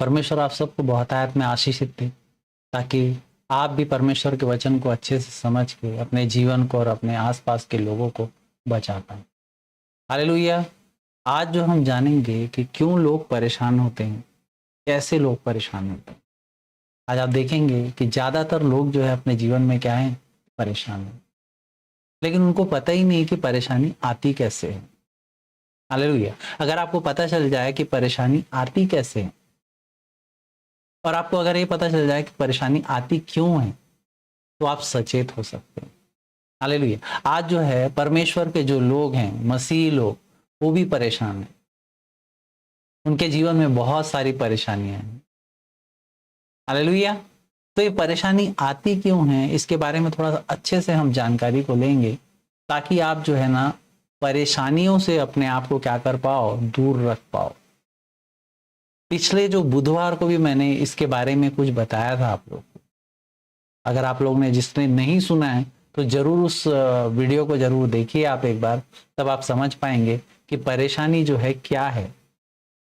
परमेश्वर आप सबको बहुतायत में आशीषित दे, ताकि आप भी परमेश्वर के वचन को अच्छे से समझ के अपने जीवन को और अपने आसपास के लोगों को बचा पाए। हालेलुया। आज जो हम जानेंगे कि क्यों लोग परेशान होते हैं, कैसे लोग परेशान होते हैं। आज आप देखेंगे कि ज्यादातर लोग जो है अपने जीवन में क्या है, परेशान है, लेकिन उनको पता ही नहीं कि परेशानी आती कैसे है। हालेलुया। अगर आपको पता चल जाए कि परेशानी आती कैसे है, और आपको अगर ये पता चल जाए कि परेशानी आती क्यों है, तो आप सचेत हो सकते हैं। हालेलुया। आज जो है परमेश्वर के जो लोग हैं, मसीही लोग, वो भी परेशान हैं। उनके जीवन में बहुत सारी परेशानियां हैं। हालेलुया। तो ये परेशानी आती क्यों है, इसके बारे में थोड़ा सा अच्छे से हम जानकारी को लेंगे, ताकि आप जो है ना परेशानियों से अपने आप को क्या कर पाओ, दूर रख पाओ। पिछले जो बुधवार को भी मैंने इसके बारे में कुछ बताया था आप लोग को। अगर आप लोग ने जिसने नहीं सुना है तो जरूर उस वीडियो को जरूर देखिए आप एक बार, तब आप समझ पाएंगे कि परेशानी जो है क्या है,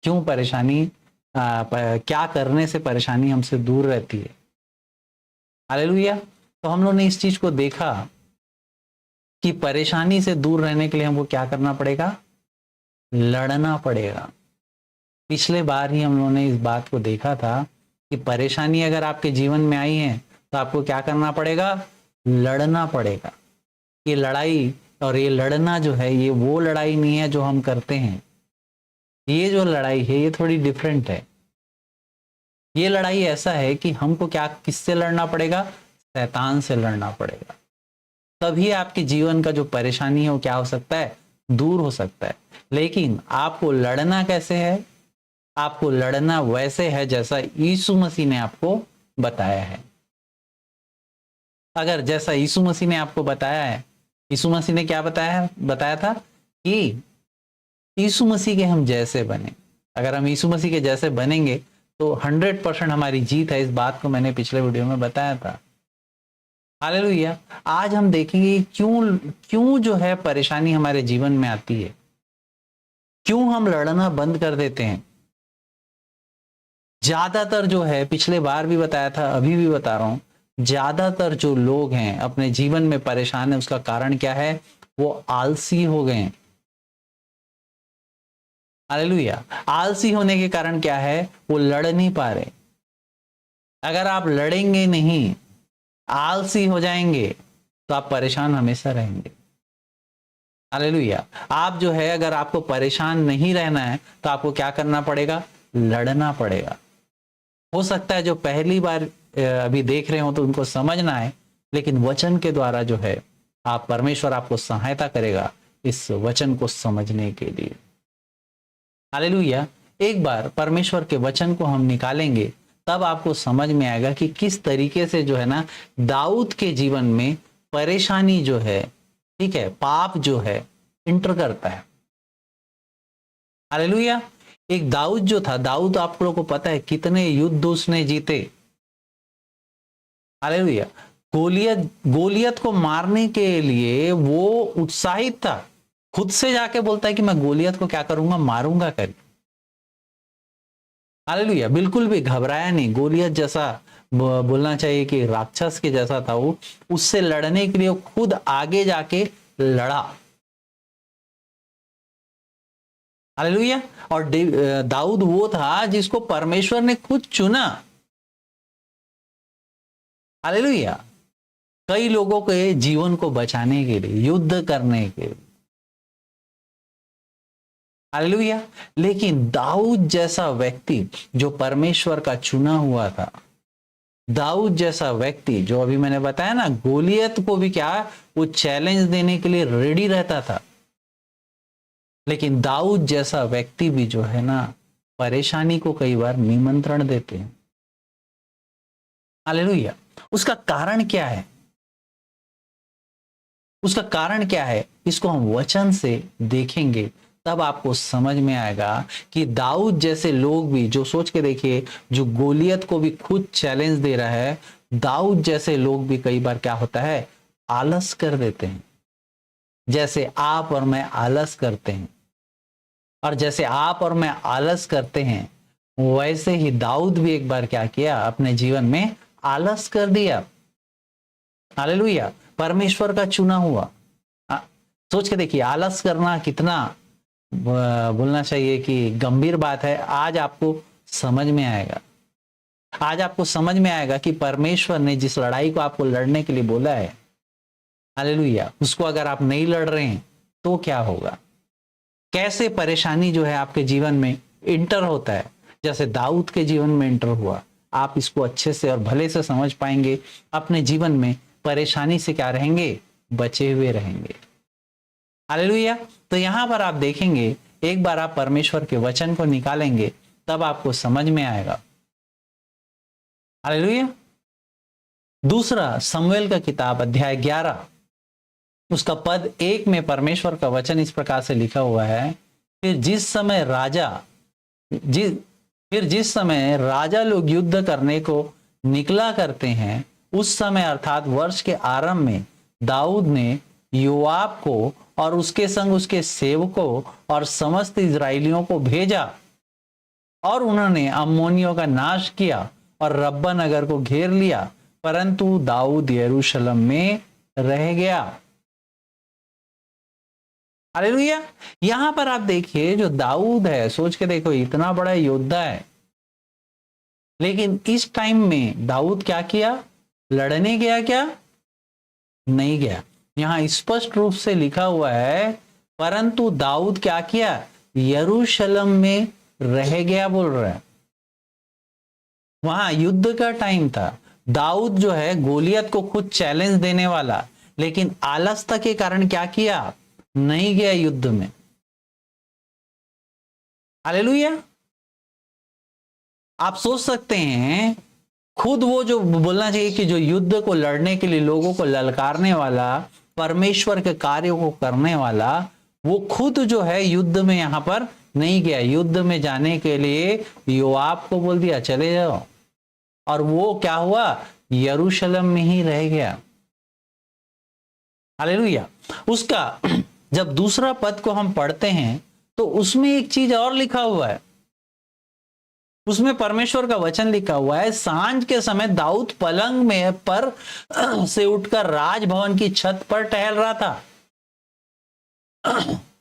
क्यों परेशानी, क्या करने से परेशानी हमसे दूर रहती है। हालेलुया। तो हम लोग ने इस चीज को देखा कि परेशानी से दूर रहने के लिए हमको क्या करना पड़ेगा, लड़ना पड़ेगा। पिछले बार ही हम लोगों ने इस बात को देखा था कि परेशानी अगर आपके जीवन में आई है तो आपको क्या करना पड़ेगा, लड़ना पड़ेगा। ये लड़ाई और ये लड़ना जो है, ये वो लड़ाई नहीं है जो हम करते हैं। ये जो लड़ाई है ये थोड़ी डिफरेंट है। ये लड़ाई ऐसा है कि हमको क्या, किससे लड़ना पड़ेगा, शैतान से लड़ना पड़ेगा। तभी आपके जीवन का जो परेशानी है वो क्या हो सकता है, दूर हो सकता है। लेकिन आपको लड़ना कैसे है, आपको लड़ना वैसे है जैसा यीशु मसीह ने आपको बताया है। अगर जैसा यीशु मसीह ने आपको बताया है, यीशु मसीह ने क्या बताया था कि यीशु मसीह के हम जैसे बने। अगर हम यीशु मसीह के जैसे बनेंगे तो 100% हमारी जीत है। इस बात को मैंने पिछले वीडियो में बताया था। हालेलुया। आज हम देखेंगे क्यों क्यों जो है परेशानी हमारे जीवन में आती है, क्यों हम लड़ना बंद कर देते हैं। ज्यादातर जो है, पिछले बार भी बताया था, अभी भी बता रहा हूं, ज्यादातर जो लोग हैं अपने जीवन में परेशान है, उसका कारण क्या है, वो आलसी हो गए हैं। हालेलुया। आलसी होने के कारण क्या है, वो लड़ नहीं पा रहे। अगर आप लड़ेंगे नहीं, आलसी हो जाएंगे, तो आप परेशान हमेशा रहेंगे। हालेलुया। आप जो है, अगर आपको परेशान नहीं रहना है तो आपको क्या करना पड़ेगा, लड़ना पड़ेगा। हो सकता है जो पहली बार अभी देख रहे हो तो उनको समझ ना आए, लेकिन वचन के द्वारा जो है आप, परमेश्वर आपको सहायता करेगा इस वचन को समझने के लिए। हालेलुया। एक बार परमेश्वर के वचन को हम निकालेंगे तब आपको समझ में आएगा कि किस तरीके से जो है ना दाऊद के जीवन में परेशानी जो है, ठीक है, पाप जो है इंटर करता है। हालेलुया। एक दाऊद जो था, दाऊद आप लोगों को पता है कितने युद्ध उसने जीते। हालेलुया। गोलियत को मारने के लिए वो उत्साहित था, खुद से जाके बोलता है कि मैं गोलियत को क्या करूंगा, मारूंगा कर। हालेलुया। बिल्कुल भी घबराया नहीं। गोलियत जैसा बोलना चाहिए कि राक्षस के जैसा था वो, उससे लड़ने के लिए खुद आगे जाके लड़ा। हालेलुया। और दाऊद वो था जिसको परमेश्वर ने खुद चुना। हालेलुया। कई लोगों के जीवन को बचाने के लिए, युद्ध करने के लिए। हालेलुया। लेकिन दाऊद जैसा व्यक्ति जो परमेश्वर का चुना हुआ था, दाऊद जैसा व्यक्ति जो अभी मैंने बताया ना, गोलियत को भी क्या, वो चैलेंज देने के लिए रेडी रहता था। लेकिन दाऊद जैसा व्यक्ति भी जो है ना, परेशानी को कई बार निमंत्रण देते हैं। हालेलुया। उसका कारण क्या है, उसका कारण क्या है, इसको हम वचन से देखेंगे तब आपको समझ में आएगा कि दाऊद जैसे लोग भी, जो सोच के देखिए, जो गोलियत को भी खुद चैलेंज दे रहा है, दाऊद जैसे लोग भी कई बार क्या होता है, आलस कर देते हैं। जैसे आप और मैं आलस करते हैं, और जैसे आप और मैं आलस करते हैं वैसे ही दाऊद भी एक बार क्या किया, अपने जीवन में आलस कर दिया। हालेलुया, परमेश्वर का चुना हुआ। आ, सोच के देखिए, आलस करना कितना बोलना चाहिए कि गंभीर बात है। आज आपको समझ में आएगा, आज आपको समझ में आएगा कि परमेश्वर ने जिस लड़ाई को आपको लड़ने के लिए बोला है, हालेलुया, उसको अगर आप नहीं लड़ रहे हैं तो क्या होगा, कैसे परेशानी जो है आपके जीवन में इंटर होता है, जैसे दाऊद के जीवन में इंटर हुआ। आप इसको अच्छे से और भले से समझ पाएंगे, अपने जीवन में परेशानी से क्या रहेंगे, बचे हुए रहेंगे। हालेलुया। तो यहां पर आप देखेंगे, एक बार आप परमेश्वर के वचन को निकालेंगे तब आपको समझ में आएगा। हालेलुया। दूसरा शमूएल का किताब अध्याय 11 उसका पद 1 में परमेश्वर का वचन इस प्रकार से लिखा हुआ है, फिर जिस समय राजा लोग युद्ध करने को निकला करते हैं, उस समय अर्थात वर्ष के आरंभ में दाऊद ने योआब को और उसके संग उसके सेवकों और समस्त इजरायलियों को भेजा, और उन्होंने अम्मोनियों का नाश किया और रब्बा नगर को घेर लिया, परंतु दाऊद यरूशलेम में रह गया। हालेलुया। यहां पर आप देखिए, जो दाऊद है, सोच के देखो, इतना बड़ा योद्धा है, लेकिन इस टाइम में दाऊद क्या किया, लड़ने गया क्या, नहीं गया। यहां स्पष्ट रूप से लिखा हुआ है, परंतु दाऊद क्या किया, यरूशलेम में रह गया बोल रहा है। वहां युद्ध का टाइम था, दाऊद जो है गोलियत को खुद चैलेंज देने वाला, लेकिन आलसता के कारण क्या किया, नहीं गया युद्ध में। हालेलुया। आप सोच सकते हैं, खुद वो जो बोलना चाहिए कि जो युद्ध को लड़ने के लिए लोगों को ललकारने वाला, परमेश्वर के कार्यों को करने वाला, वो खुद जो है युद्ध में यहां पर नहीं गया। युद्ध में जाने के लिए योआब को बोल दिया चले जाओ, और वो क्या हुआ, यरूशलेम में ही रह गया। हालेलुया। उसका जब दूसरा पद को हम पढ़ते हैं तो उसमें एक चीज और लिखा हुआ है, उसमें परमेश्वर का वचन लिखा हुआ है, सांझ के समय दाऊद पलंग में पर से उठकर राजभवन की छत पर टहल रहा था।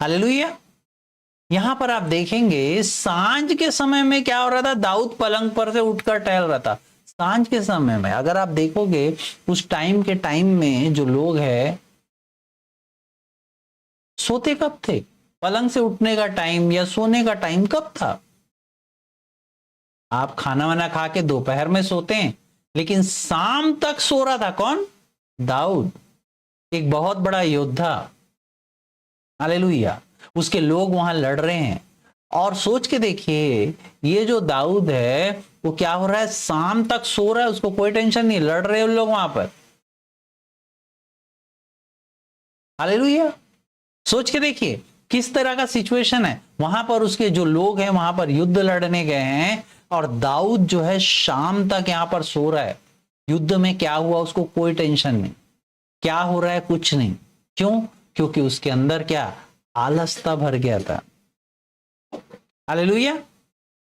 हालेलुया। यहां पर आप देखेंगे, सांझ के समय में क्या हो रहा था, दाऊद पलंग पर से उठकर टहल रहा था। सांझ के समय में अगर आप देखोगे, उस टाइम के टाइम में जो लोग हैं सोते कब थे, पलंग से उठने का टाइम या सोने का टाइम कब था। आप खाना वाना खा के दोपहर में सोते हैं, लेकिन शाम तक सो रहा था कौन, दाऊद, एक बहुत बड़ा योद्धा। हालेलुया। उसके लोग वहां लड़ रहे हैं, और सोच के देखिए, ये जो दाऊद है वो क्या हो रहा है, शाम तक सो रहा है, उसको कोई टेंशन नहीं, लड़ रहे हैं लोग वहां पर। हालेलुया। सोच के देखिए किस तरह का सिचुएशन है वहां पर। उसके जो लोग हैं वहां पर युद्ध लड़ने गए हैं, और दाऊद जो है शाम तक यहां पर सो रहा है। युद्ध में क्या हुआ उसको कोई टेंशन नहीं, क्या हो रहा है कुछ नहीं। क्यों, क्योंकि उसके अंदर क्या, आलसता भर गया था। हालेलुया।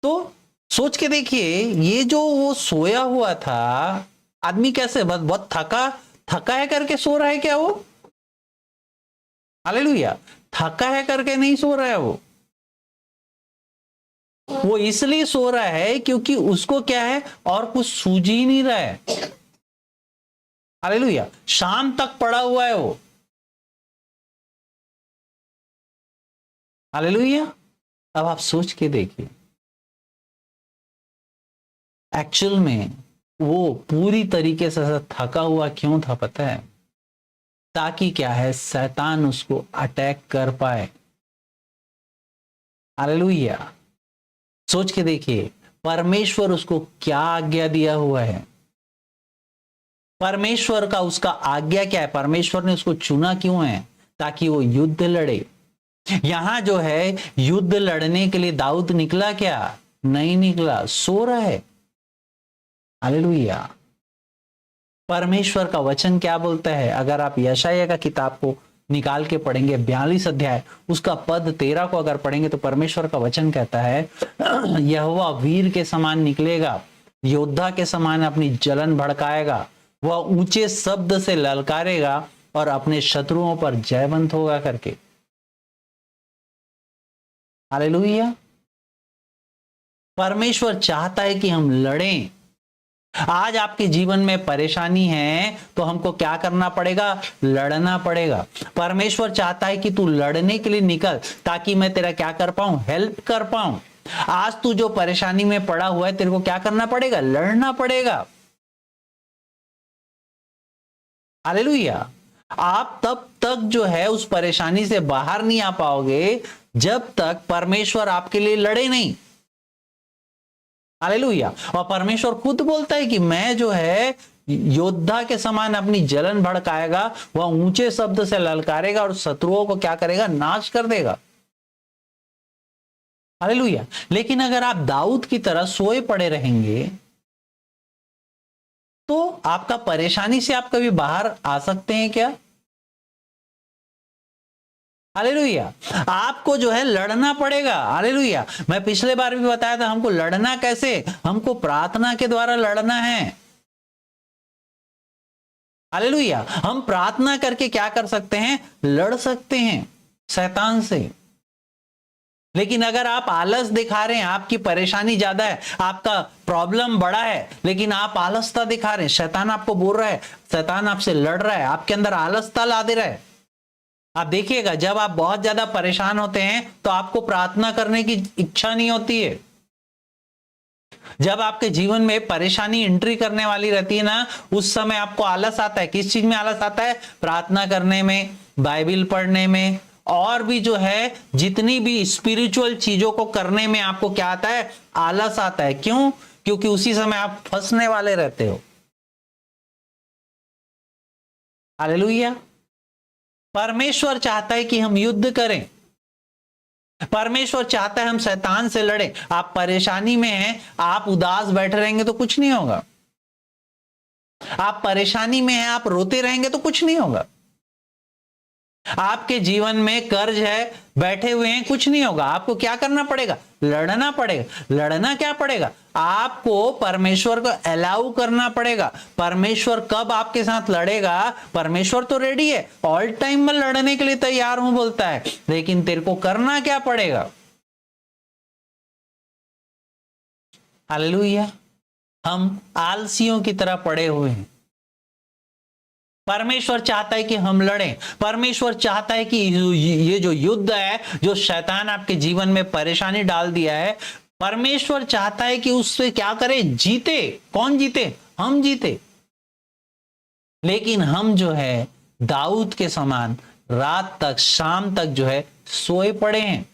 तो सोच के देखिए, ये जो वो सोया हुआ था आदमी, कैसे बहुत थका है करके सो रहा है क्या वो। हालेलुया। थका है करके नहीं सो रहा है वो इसलिए सो रहा है क्योंकि उसको क्या है, और कुछ सूझ ही नहीं रहा है। हालेलुया। शाम तक पड़ा हुआ है वो। हालेलुया। अब आप सोच के देखिए, एक्चुअल में वो पूरी तरीके से थका हुआ क्यों था पता है, ताकि क्या है, शैतान उसको अटैक कर पाए। हालेलुया। सोच के देखिए, परमेश्वर उसको क्या आज्ञा दिया हुआ है, परमेश्वर का उसका आज्ञा क्या है, परमेश्वर ने उसको चुना क्यों है, ताकि वो युद्ध लड़े। यहां जो है युद्ध लड़ने के लिए दाऊद निकला क्या, नहीं निकला, सो रहा है। हालेलुया। परमेश्वर का वचन क्या बोलता है, अगर आप यशायाह का किताब को निकाल के पढ़ेंगे 42 अध्याय उसका पद 13 को अगर पढ़ेंगे तो परमेश्वर का वचन कहता है यहोवा वीर के समान निकलेगा, योद्धा के समान अपनी जलन भड़काएगा, वह ऊंचे शब्द से ललकारेगा और अपने शत्रुओं पर जयवंत होगा करके। हालेलुया। परमेश्वर चाहता है कि हम लड़ें। आज आपके जीवन में परेशानी है तो हमको क्या करना पड़ेगा? लड़ना पड़ेगा। परमेश्वर चाहता है कि तू लड़ने के लिए निकल, ताकि मैं तेरा क्या कर पाऊं? हेल्प कर पाऊं। आज तू जो परेशानी में पड़ा हुआ है, तेरे को क्या करना पड़ेगा? लड़ना पड़ेगा। हालेलुया। आप तब तक जो है उस परेशानी से बाहर नहीं आ पाओगे जब तक परमेश्वर आपके लिए लड़े नहीं। हालेलुया। और परमेश्वर खुद बोलता है कि मैं जो है योद्धा के समान अपनी जलन भड़काएगा, वह ऊंचे शब्द से ललकारेगा और शत्रुओं को क्या करेगा? नाश कर देगा। हालेलुया। लेकिन अगर आप दाऊद की तरह सोए पड़े रहेंगे तो आपका परेशानी से आप कभी बाहर आ सकते हैं क्या? हालेलुया। आपको जो है लड़ना पड़ेगा। हालेलुया। मैं पिछले बार भी बताया था हमको लड़ना कैसे? हमको प्रार्थना के द्वारा लड़ना है। हालेलुया। हम प्रार्थना करके क्या कर सकते हैं? लड़ सकते हैं शैतान से। लेकिन अगर आप आलस दिखा रहे हैं, आपकी परेशानी ज्यादा है, आपका प्रॉब्लम बड़ा है, लेकिन आप आलसता दिखा रहे हैं, शैतान आपको बोल रहा है, शैतान आपसे लड़ रहा है, आपके अंदर आलसता ला दे रहा है। आप देखिएगा जब आप बहुत ज्यादा परेशान होते हैं तो आपको प्रार्थना करने की इच्छा नहीं होती है। जब आपके जीवन में परेशानी एंट्री करने वाली रहती है ना, उस समय आपको आलस आता है। किस चीज में आलस आता है? प्रार्थना करने में, बाइबल पढ़ने में, और भी जो है जितनी भी स्पिरिचुअल चीजों को करने में आपको क्या आता है? आलस आता है। क्यों? क्योंकि उसी समय आप फंसने वाले रहते हो। हालेलुया। परमेश्वर चाहता है कि हम युद्ध करें। परमेश्वर चाहता है हम शैतान से लड़ें। आप परेशानी में हैं, आप उदास बैठे रहेंगे तो कुछ नहीं होगा। आप परेशानी में हैं, आप रोते रहेंगे तो कुछ नहीं होगा। आपके जीवन में कर्ज है, बैठे हुए हैं, कुछ नहीं होगा। आपको क्या करना पड़ेगा? लड़ना पड़ेगा। लड़ना क्या पड़ेगा? आपको परमेश्वर को अलाउ करना पड़ेगा। परमेश्वर कब आपके साथ लड़ेगा? परमेश्वर तो रेडी है, ऑल टाइम मैं लड़ने के लिए तैयार हूं बोलता है, लेकिन तेरे को करना क्या पड़ेगा? हालेलुया। हम आलसियों की तरह पड़े हुए हैं। परमेश्वर चाहता है कि हम लड़ें। परमेश्वर चाहता है कि ये जो युद्ध है, जो शैतान आपके जीवन में परेशानी डाल दिया है, परमेश्वर चाहता है कि उससे क्या करे? जीते। कौन जीते? हम जीते। लेकिन हम जो है दाऊद के समान रात तक, शाम तक जो है सोए पड़े हैं।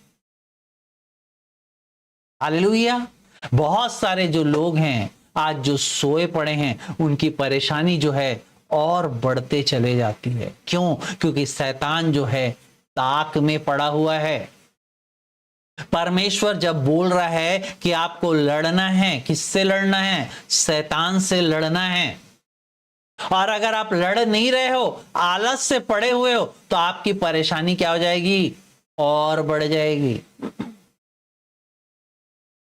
हालेलुया। बहुत सारे जो लोग हैं आज जो सोए पड़े हैं, उनकी परेशानी जो है और बढ़ते चले जाती है। क्यों? क्योंकि शैतान जो है ताक में पड़ा हुआ है। परमेश्वर जब बोल रहा है कि आपको लड़ना है, किससे लड़ना है? शैतान से लड़ना है। और अगर आप लड़ नहीं रहे हो, आलस से पड़े हुए हो, तो आपकी परेशानी क्या हो जाएगी? और बढ़ जाएगी।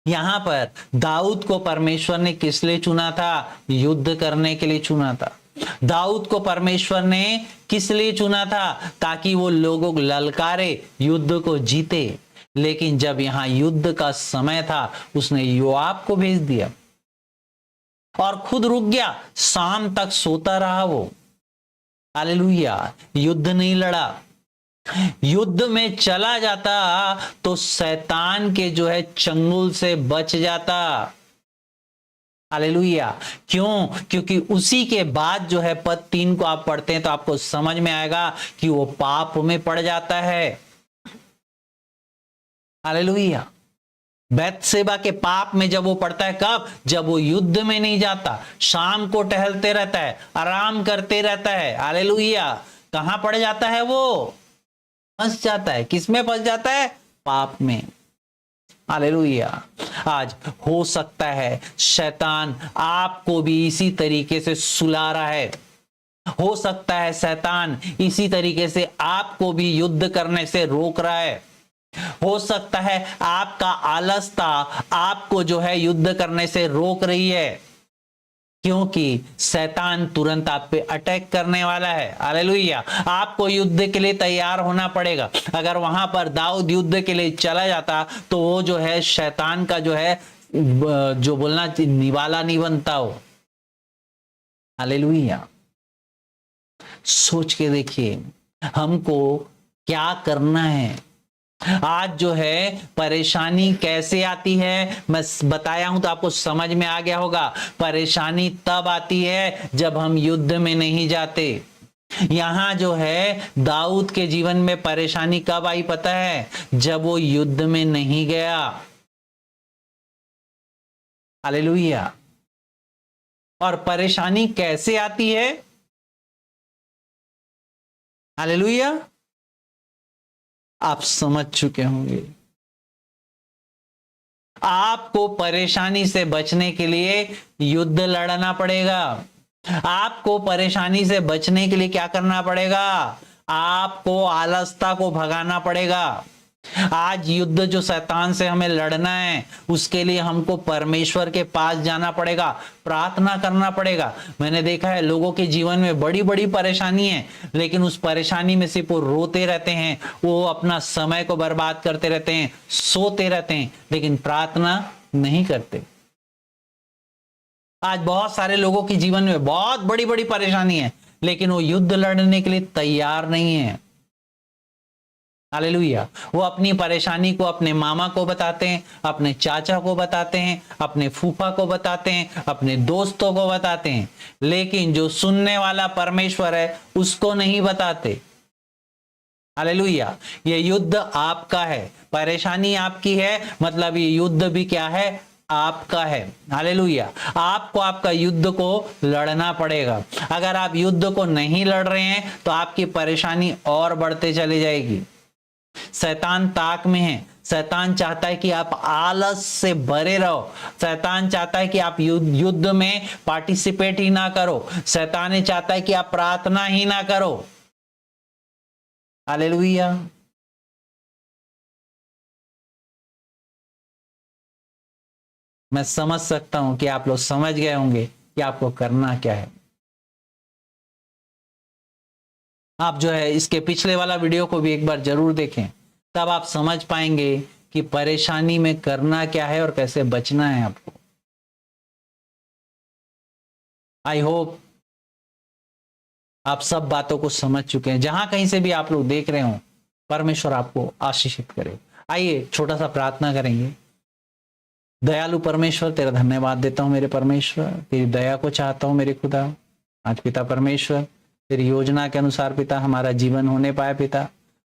यहां पर दाऊद को परमेश्वर ने किस लिए चुना था? युद्ध करने के लिए चुना था। दाऊद को परमेश्वर ने किस लिए चुना था? ताकि वो लोगों को ललकारे, युद्ध को जीते। लेकिन जब यहां युद्ध का समय था, उसने योआब को भेज दिया और खुद रुक गया। शाम तक सोता रहा वो। हालेलुया। युद्ध नहीं लड़ा। युद्ध में चला जाता तो शैतान के जो है चंगुल से बच जाता। हालेलुया। क्यों? क्योंकि उसी के बाद जो है पद 3 को आप पढ़ते हैं तो आपको समझ में आएगा कि वो पाप में पड़ जाता है। हालेलुया। बैतसेबा के पाप में जब वो पड़ता है, कब? जब वो युद्ध में नहीं जाता, शाम को टहलते रहता है, आराम करते रहता है। हालेलुया। कहां पड़ जाता है? वो फंस जाता है। किसमें फंस जाता है? पाप में। हालेलुया। आज हो सकता है शैतान आपको भी इसी तरीके से सुला रहा है। हो सकता है शैतान इसी तरीके से आपको भी युद्ध करने से रोक रहा है। हो सकता है आपका आलसता आपको जो है युद्ध करने से रोक रही है, क्योंकि शैतान तुरंत आप पे अटैक करने वाला है। हालेलुया। आपको युद्ध के लिए तैयार होना पड़ेगा। अगर वहां पर दाऊद युद्ध के लिए चला जाता तो वो जो है शैतान का जो है जो बोलना निवाला नहीं बनता हो। हालेलुया। सोच के देखिए हमको क्या करना है। आज जो है परेशानी कैसे आती है मैं बताया हूं तो आपको समझ में आ गया होगा। परेशानी तब आती है जब हम युद्ध में नहीं जाते। यहां जो है दाऊद के जीवन में परेशानी कब आई पता है? जब वो युद्ध में नहीं गया। हालेलुया। और परेशानी कैसे आती है? हालेलुया। आप समझ चुके होंगे। आपको परेशानी से बचने के लिए युद्ध लड़ना पड़ेगा। आपको परेशानी से बचने के लिए क्या करना पड़ेगा? आपको आलसता को भगाना पड़ेगा। आज युद्ध जो शैतान से हमें लड़ना है उसके लिए हमको परमेश्वर के पास जाना पड़ेगा, प्रार्थना करना पड़ेगा। मैंने देखा है लोगों के जीवन में बड़ी बड़ी परेशानी है, लेकिन उस परेशानी में सिर्फ वो रोते रहते हैं, वो अपना समय को बर्बाद करते रहते हैं, सोते रहते हैं, लेकिन प्रार्थना नहीं करते। आज बहुत सारे लोगों के जीवन में बहुत बड़ी बड़ी परेशानी है, लेकिन वो युद्ध लड़ने के लिए तैयार नहीं है। हालेलुया। वो अपनी परेशानी को अपने मामा को बताते हैं, अपने चाचा को बताते हैं, अपने फूफा को बताते हैं, अपने दोस्तों को बताते हैं, लेकिन जो सुनने वाला परमेश्वर है उसको नहीं बताते। हालेलुया। ये युद्ध आपका है, परेशानी आपकी है, मतलब ये युद्ध भी क्या है? आपका है। हालेलुया। आपको आपका युद्ध को लड़ना पड़ेगा। अगर आप युद्ध को नहीं लड़ रहे हैं तो आपकी परेशानी और बढ़ते चली जाएगी। शैतान ताक में है। शैतान चाहता है कि आप आलस से भरे रहो। शैतान चाहता है कि आप युद्ध में पार्टिसिपेट ही ना करो। शैतान चाहता है कि आप प्रार्थना ही ना करो। हालेलुया। मैं समझ सकता हूं कि आप लोग समझ गए होंगे कि आपको करना क्या है। आप जो है इसके पिछले वाला वीडियो को भी एक बार जरूर देखें, तब आप समझ पाएंगे कि परेशानी में करना क्या है और कैसे बचना है आपको। आई होप आप सब बातों को समझ चुके हैं। जहां कहीं से भी आप लोग देख रहे हो, परमेश्वर आपको आशीषित करे। आइए छोटा सा प्रार्थना करेंगे। दयालु परमेश्वर, तेरा धन्यवाद देता हूं मेरे परमेश्वर, तेरी दया को चाहता हूं मेरे खुदा। आज पिता परमेश्वर तेरी योजना के अनुसार पिता हमारा जीवन होने पाए पिता,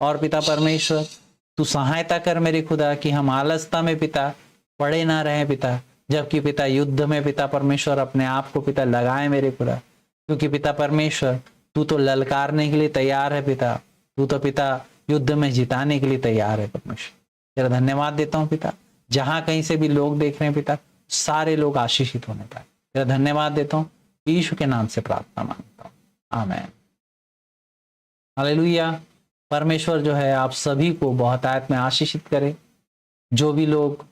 और पिता परमेश्वर तू सहायता कर मेरे खुदा कि हम आलसता में पिता पड़े ना रहे पिता, जबकि पिता युद्ध में पिता परमेश्वर अपने आप को पिता लगाए मेरे खुदा, क्योंकि पिता परमेश्वर तू तो ललकारने के लिए तैयार है पिता, तू तो पिता युद्ध में जिताने के लिए तैयार है परमेश्वर। तेरा धन्यवाद देता हूँ पिता, जहां कहीं से भी लोग देख रहे हैं पिता, सारे लोग आशीषित होने पाए। तेरा धन्यवाद देता हूँ, यीशु के नाम से प्रार्थना मांगता हूँ, आमीन। हालेलुया। परमेश्वर जो है आप सभी को बहुत आयत में आशीषित करे। जो भी लोग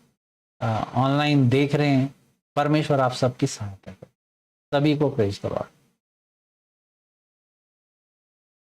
ऑनलाइन देख रहे हैं, परमेश्वर आप सबकी सहायता करे। सभी को प्रेज द लॉर्ड।